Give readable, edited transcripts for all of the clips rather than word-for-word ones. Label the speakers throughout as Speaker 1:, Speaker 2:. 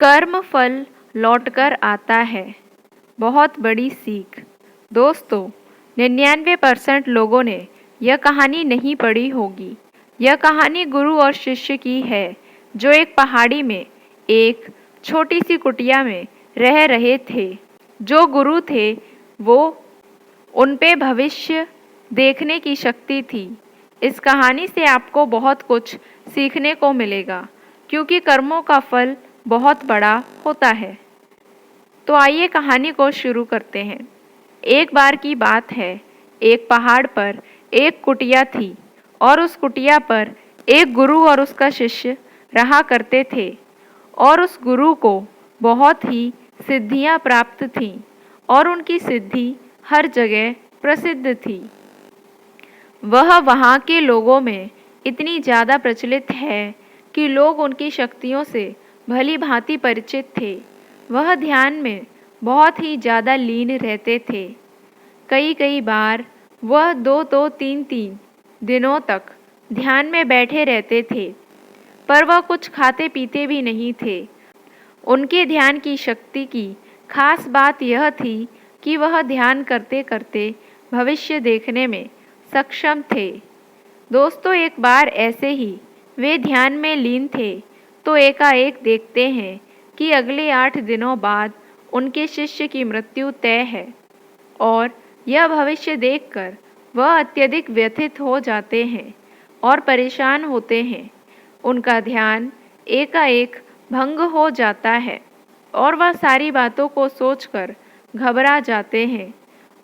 Speaker 1: कर्म फल लौटकर आता है। बहुत बड़ी सीख। दोस्तों, 99% लोगों ने यह कहानी नहीं पढ़ी होगी। यह कहानी गुरु और शिष्य की है, जो एक पहाड़ी में एक छोटी सी कुटिया में रह रहे थे। जो गुरु थे वो उन पे भविष्य देखने की शक्ति थी। इस कहानी से आपको बहुत कुछ सीखने को मिलेगा, क्योंकि कर्मों का फल बहुत बड़ा होता है। तो आइए कहानी को शुरू करते हैं। एक बार की बात है, एक पहाड़ पर एक कुटिया थी और उस कुटिया पर एक गुरु और उसका शिष्य रहा करते थे। और उस गुरु को बहुत ही सिद्धियां प्राप्त थीं और उनकी सिद्धि हर जगह प्रसिद्ध थी। वह वहाँ के लोगों में इतनी ज़्यादा प्रचलित है कि लोग उनकी शक्तियों से भली भांति परिचित थे। वह ध्यान में बहुत ही ज़्यादा लीन रहते थे। कई कई बार वह 2-2, 3-3 दिनों तक ध्यान में बैठे रहते थे, पर वह कुछ खाते पीते भी नहीं थे। उनके ध्यान की शक्ति की खास बात यह थी कि वह ध्यान करते करते भविष्य देखने में सक्षम थे। दोस्तों, एक बार ऐसे ही वे ध्यान में लीन थे तो एकाएक देखते हैं कि अगले 8 दिनों बाद उनके शिष्य की मृत्यु तय है। और यह भविष्य देखकर वह अत्यधिक व्यथित हो जाते हैं और परेशान होते हैं। उनका ध्यान एकाएक भंग हो जाता है और वह सारी बातों को सोचकर घबरा जाते हैं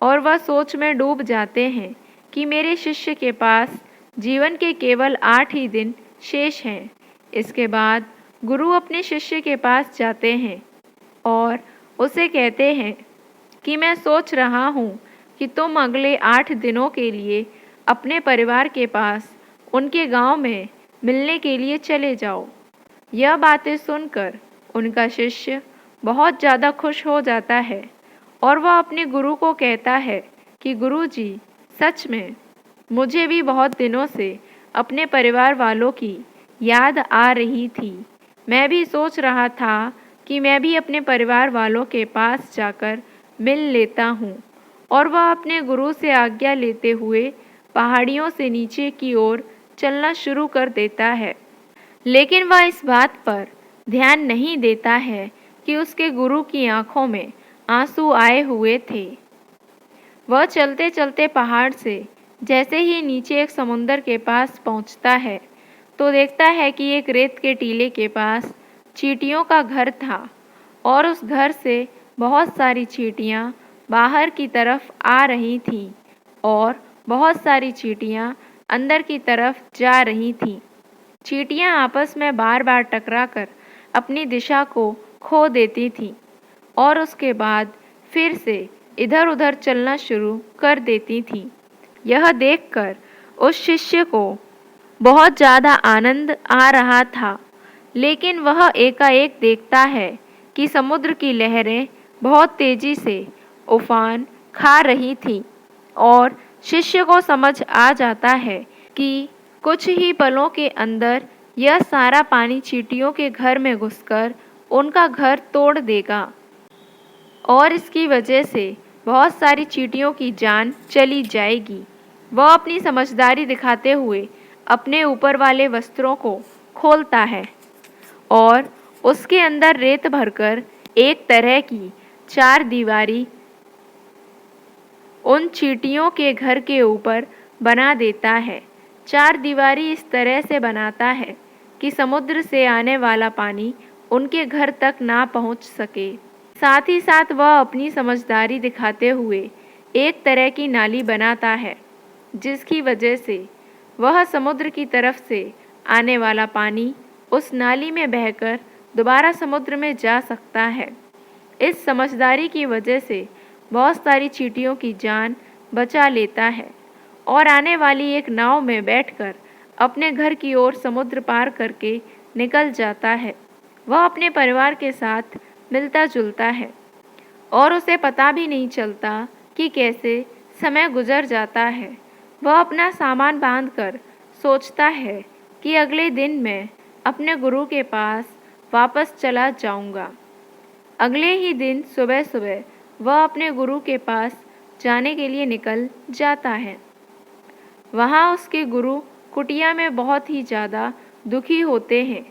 Speaker 1: और वह सोच में डूब जाते हैं कि मेरे शिष्य के पास जीवन के केवल 8 ही दिन शेष हैं। इसके बाद गुरु अपने शिष्य के पास जाते हैं और उसे कहते हैं कि मैं सोच रहा हूँ कि तुम अगले 8 दिनों के लिए अपने परिवार के पास उनके गांव में मिलने के लिए चले जाओ। यह बातें सुनकर उनका शिष्य बहुत ज़्यादा खुश हो जाता है और वह अपने गुरु को कहता है कि गुरुजी, सच में मुझे भी बहुत दिनों से अपने परिवार वालों की याद आ रही थी। मैं भी सोच रहा था कि मैं भी अपने परिवार वालों के पास जाकर मिल लेता हूँ। और वह अपने गुरु से आज्ञा लेते हुए पहाड़ियों से नीचे की ओर चलना शुरू कर देता है। लेकिन वह इस बात पर ध्यान नहीं देता है कि उसके गुरु की आंखों में आंसू आए हुए थे। वह चलते चलते पहाड़ से जैसे ही नीचे एक समुंदर के पास पहुंचता है तो देखता है कि एक रेत के टीले के पास चींटियों का घर था और उस घर से बहुत सारी चींटियां बाहर की तरफ आ रही थीं और बहुत सारी चींटियां अंदर की तरफ जा रही थीं। चींटियां आपस में बार बार टकराकर अपनी दिशा को खो देती थीं और उसके बाद फिर से इधर उधर चलना शुरू कर देती थीं। यह देखकर उस शिष्य को बहुत ज़्यादा आनंद आ रहा था, लेकिन वह एकाएक देखता है कि समुद्र की लहरें बहुत तेज़ी से उफान खा रही थीं और शिष्य को समझ आ जाता है कि कुछ ही पलों के अंदर यह सारा पानी चींटियों के घर में घुसकर उनका घर तोड़ देगा और इसकी वजह से बहुत सारी चींटियों की जान चली जाएगी। वह अपनी समझदारी दिखाते हुए अपने ऊपर वाले वस्त्रों को खोलता है और उसके अंदर रेत भरकर एक तरह की 4 दीवारी उन चींटियों के घर के ऊपर बना देता है। 4 दीवारी इस तरह से बनाता है कि समुद्र से आने वाला पानी उनके घर तक ना पहुंच सके। साथ ही साथ वह अपनी समझदारी दिखाते हुए एक तरह की नाली बनाता है, जिसकी वजह से वह समुद्र की तरफ से आने वाला पानी उस नाली में बहकर दोबारा समुद्र में जा सकता है। इस समझदारी की वजह से बहुत सारी चींटियों की जान बचा लेता है और आने वाली एक नाव में बैठकर अपने घर की ओर समुद्र पार करके निकल जाता है। वह अपने परिवार के साथ मिलता जुलता है और उसे पता भी नहीं चलता कि कैसे समय गुजर जाता है। वह अपना सामान बांधकर सोचता है कि अगले दिन मैं अपने गुरु के पास वापस चला जाऊंगा। अगले ही दिन सुबह सुबह वह अपने गुरु के पास जाने के लिए निकल जाता है। वहाँ उसके गुरु कुटिया में बहुत ही ज़्यादा दुखी होते हैं।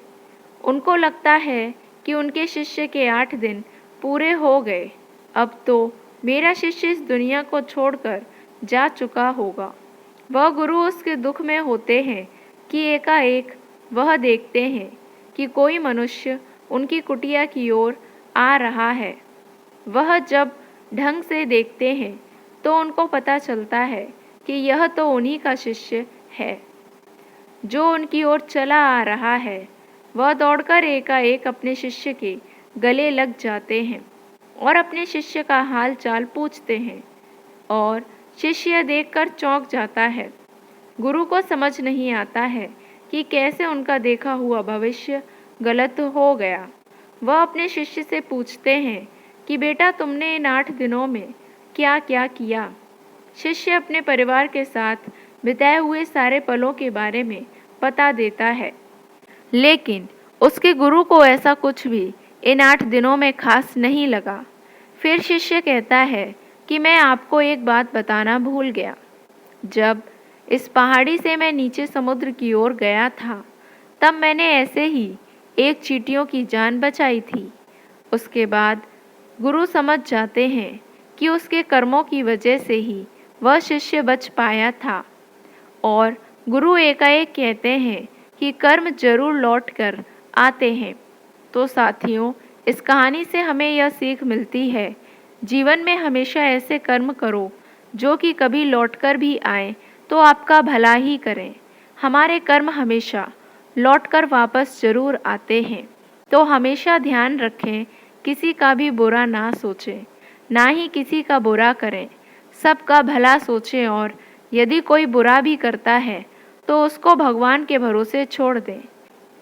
Speaker 1: उनको लगता है कि उनके शिष्य के 8 दिन पूरे हो गए, अब तो मेरा शिष्य इस दुनिया को छोड़कर जा चुका होगा। वह गुरु उसके दुख में होते हैं कि एकाएक वह देखते हैं कि कोई मनुष्य उनकी कुटिया की ओर आ रहा है। वह जब ढंग से देखते हैं तो उनको पता चलता है कि यह तो उन्हीं का शिष्य है जो उनकी ओर चला आ रहा है। वह दौड़कर एकाएक अपने शिष्य के गले लग जाते हैं और अपने शिष्य का हाल चाल पूछते हैं और शिष्य देखकर चौंक जाता है। गुरु को समझ नहीं आता है कि कैसे उनका देखा हुआ भविष्य गलत हो गया। वह अपने शिष्य से पूछते हैं कि बेटा तुमने इन 8 दिनों में क्या क्या किया। शिष्य अपने परिवार के साथ बिताए हुए सारे पलों के बारे में बता देता है, लेकिन उसके गुरु को ऐसा कुछ भी इन 8 दिनों में खास नहीं लगा। फिर शिष्य कहता है कि मैं आपको एक बात बताना भूल गया। जब इस पहाड़ी से मैं नीचे समुद्र की ओर गया था, तब मैंने ऐसे ही एक चींटियों की जान बचाई थी। उसके बाद गुरु समझ जाते हैं कि उसके कर्मों की वजह से ही वह शिष्य बच पाया था और गुरु एकाएक कहते हैं कि कर्म जरूर लौट कर आते हैं। तो साथियों, इस कहानी से हमें यह सीख मिलती है, जीवन में हमेशा ऐसे कर्म करो जो कि कभी लौटकर भी आए तो आपका भला ही करें। हमारे कर्म हमेशा लौटकर वापस जरूर आते हैं। तो हमेशा ध्यान रखें, किसी का भी बुरा ना सोचें, ना ही किसी का बुरा करें, सबका भला सोचें और यदि कोई बुरा भी करता है तो उसको भगवान के भरोसे छोड़ दें,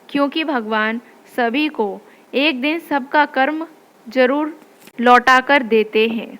Speaker 1: क्योंकि भगवान सभी को एक दिन सबका कर्म जरूर लौटा कर देते हैं।